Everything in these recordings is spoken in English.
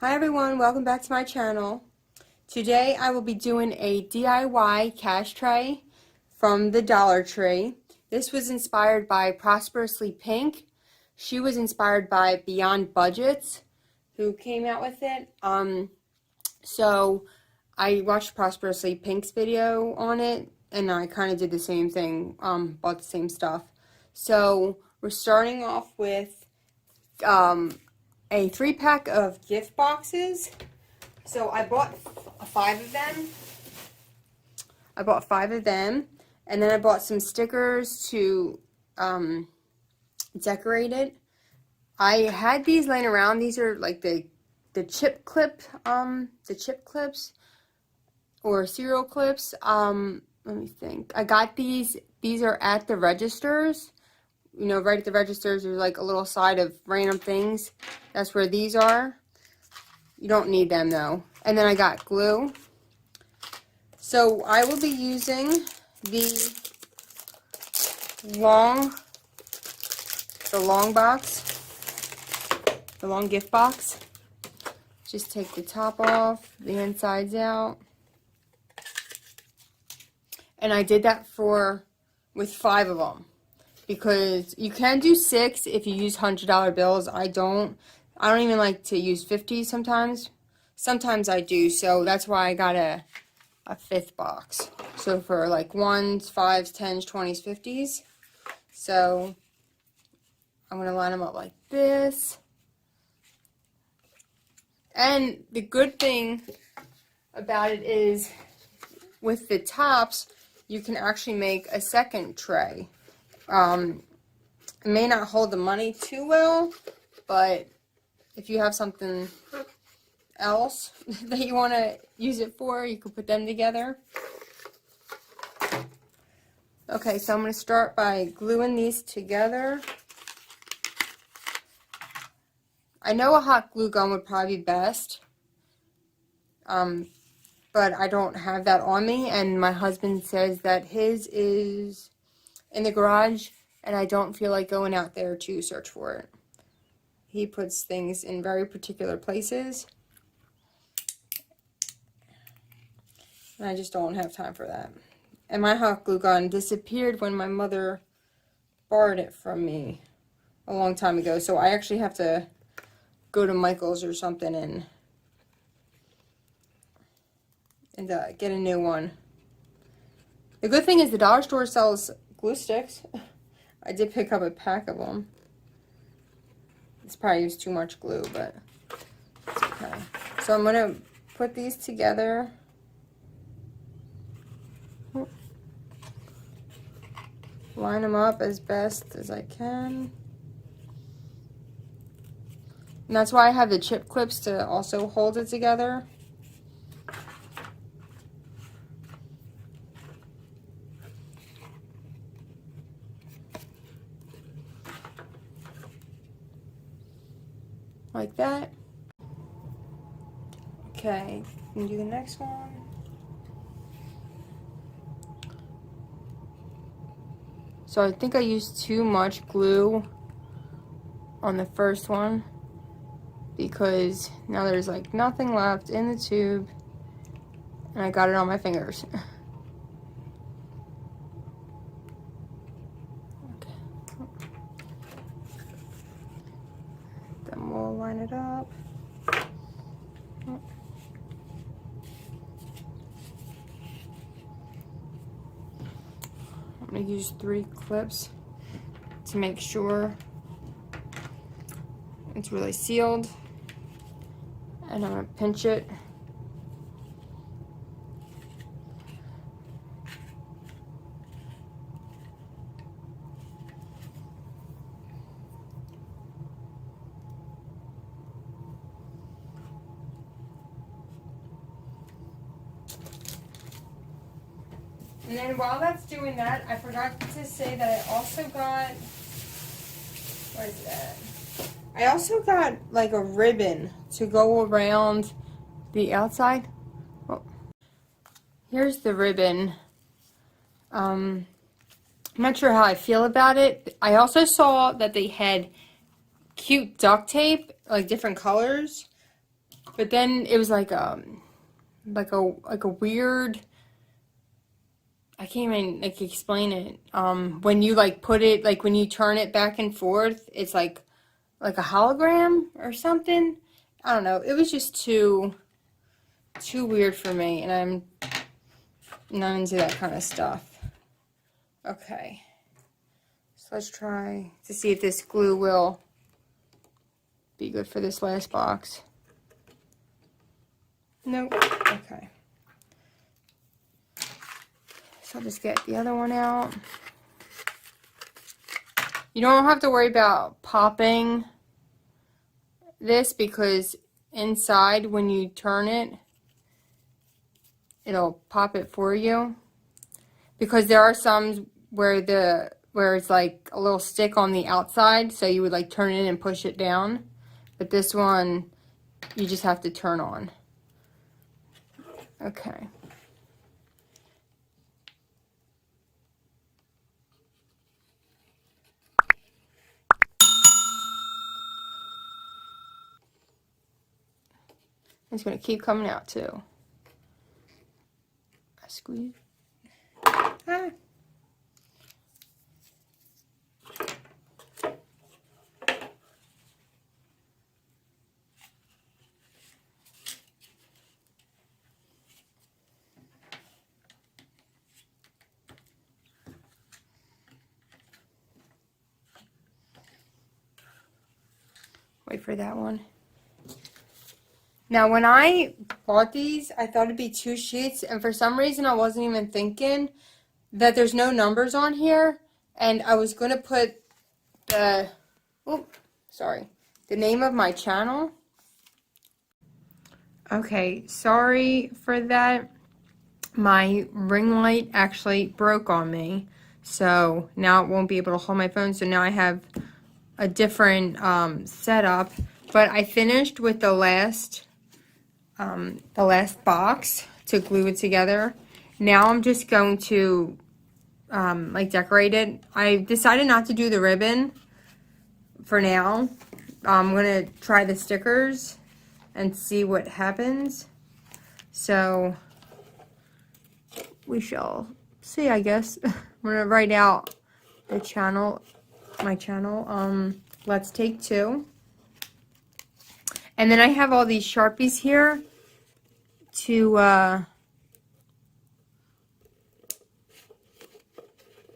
Hi everyone, welcome back to my channel. Today I will be doing a DIY cash tray from the Dollar Tree. This was inspired by Prosperously Pink. She was inspired by Beyond Budgets, who came out with it. So I watched Prosperously Pink's video on it, and I kind of did the same thing, bought the same stuff. So we're starting off with a 3-pack of gift boxes. So I bought 5 of them. And then I bought some stickers to decorate it. I had these laying around. These are like the chip clips or cereal clips. Let me think. I got these. These are at the registers. You know, right at the registers, there's like a little side of random things. That's where these are. You don't need them though. And then I got glue. So I will be using the long gift box. Just take the top off, the insides out. And I did that with 5 of them. Because you can do 6 if you use $100 bills. I don't even like to use 50s sometimes. Sometimes I do, so that's why I got a 5th box. So for like 1s, 5s, 10s, 20s, 50s. So I'm going to line them up like this. And the good thing about it is with the tops, you can actually make a second tray. It may not hold the money too well, but if you have something else that you want to use it for, you can put them together. Okay, so I'm going to start by gluing these together. I know a hot glue gun would probably be best, but I don't have that on me, and my husband says that his is in the garage, and I don't feel like going out there to search for it. He puts things in very particular places, and I just don't have time for that. And my hot glue gun disappeared when my mother borrowed it from me a long time ago, so I actually have to go to Michael's or something and get a new one. The good thing is the dollar store sells glue sticks. I did pick up a pack of them. This probably used too much glue, but it's okay. So I'm going to put these together. Line them up as best as I can. And that's why I have the chip clips to also hold it together. Like that. Okay, can do the next one. So I think I used too much glue on the first one because now there's like nothing left in the tube and I got it on my fingers. Then we'll line it up. I'm going to use 3 clips to make sure it's really sealed. And I'm going to pinch it. And then while that's doing that, I forgot to say that I also got, where is that? I also got like a ribbon to go around the outside. Oh. Here's the ribbon. I'm not sure how I feel about it. I also saw that they had cute duct tape, like different colors. But then it was like a weird, I can't even like explain it. When you like put it, like when you turn it back and forth, it's like a hologram or something. I don't know. It was just too weird for me, and I'm not into that kind of stuff. Okay. So let's try to see if this glue will be good for this last box. Nope. Okay. So I'll just get the other one out. You don't have to worry about popping this because inside when you turn it, it'll pop it for you. Because there are some where it's like a little stick on the outside, so you would like turn it in and push it down. But this one, you just have to turn on. Okay. It's going to keep coming out too. I squeeze. Ah. Wait for that one. Now, when I bought these, I thought it'd be 2 sheets, and for some reason, I wasn't even thinking that there's no numbers on here, and I was going to put the, the name of my channel. Okay, sorry for that. My ring light actually broke on me, so now it won't be able to hold my phone, so now I have a different setup. But I finished with the last box to glue it together. Now I'm just going to like decorate it. I decided not to do the ribbon for now. I'm gonna try the stickers and see what happens. So we shall see, I guess. I'm gonna write out the channel, my channel. Let's Take Two. And then I have all these Sharpies here to I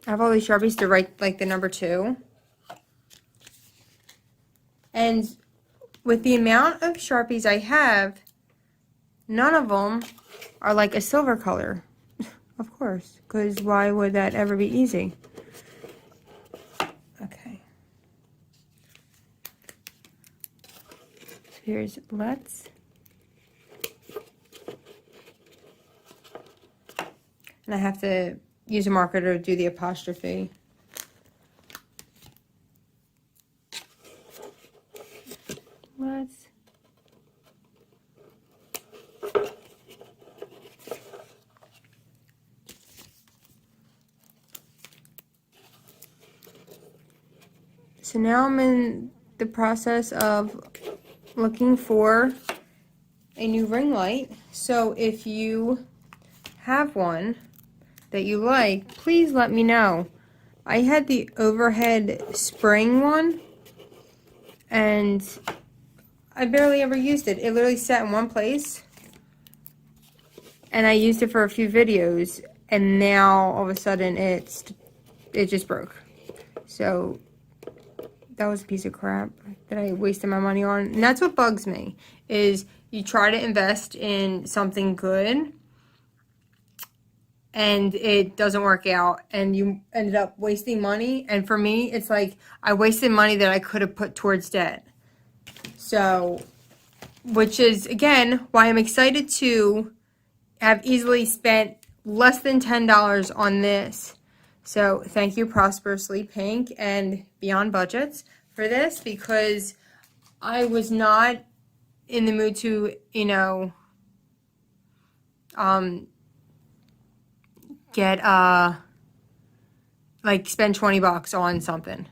have all these Sharpies to write like the number 2. And with the amount of Sharpies I have, none of them are like a silver color. Of course, because why would that ever be easy? Okay. So here's Let's. And I have to use a marker to do the apostrophe. Let's. So now I'm in the process of looking for a new ring light. So if you have one that you like, please let me know. I had the overhead spring one, and I barely ever used it. It literally sat in one place, and I used it for a few videos, and now all of a sudden it just broke. So that was a piece of crap that I wasted my money on. And that's what bugs me, is you try to invest in something good and it doesn't work out and you ended up wasting money. And for me, it's like I wasted money that I could have put towards debt. So, which is, again, why I'm excited to have easily spent less than $10 on this. So thank you, Prosperously Pink and Beyond Budgets, for this, because I was not in the mood to, you know, get like spend $20 on something.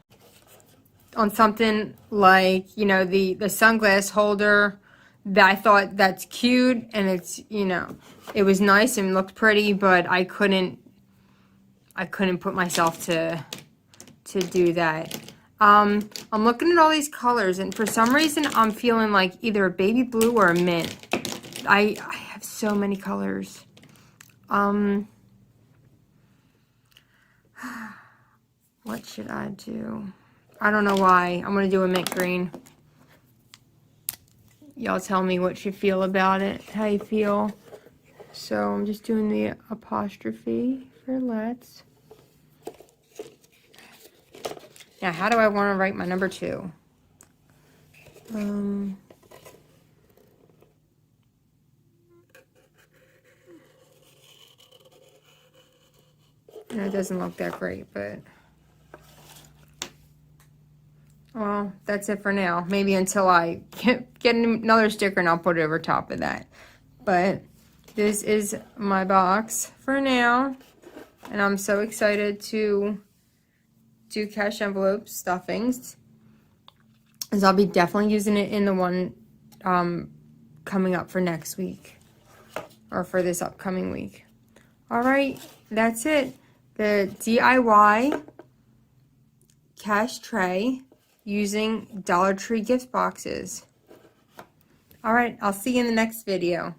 On something like, you know, the sunglass holder that I thought that's cute, and it's, you know, it was nice and looked pretty, but I couldn't put myself to do that. I'm looking at all these colors, and for some reason I'm feeling like either a baby blue or a mint. I have so many colors. What should I do? I don't know why. I'm gonna do a mint green. Y'all tell me what you feel about it, how you feel. So I'm just doing the apostrophe for let's. Now, how do I want to write my number 2? And it doesn't look that great, but well, that's it for now. Maybe until I get another sticker and I'll put it over top of that. But this is my box for now, and I'm so excited to do cash envelope stuffings, as I'll be definitely using it in the one coming up for next week, or for this upcoming week. All right, that's it. The DIY cash tray using Dollar Tree gift boxes. All right, I'll see you in the next video.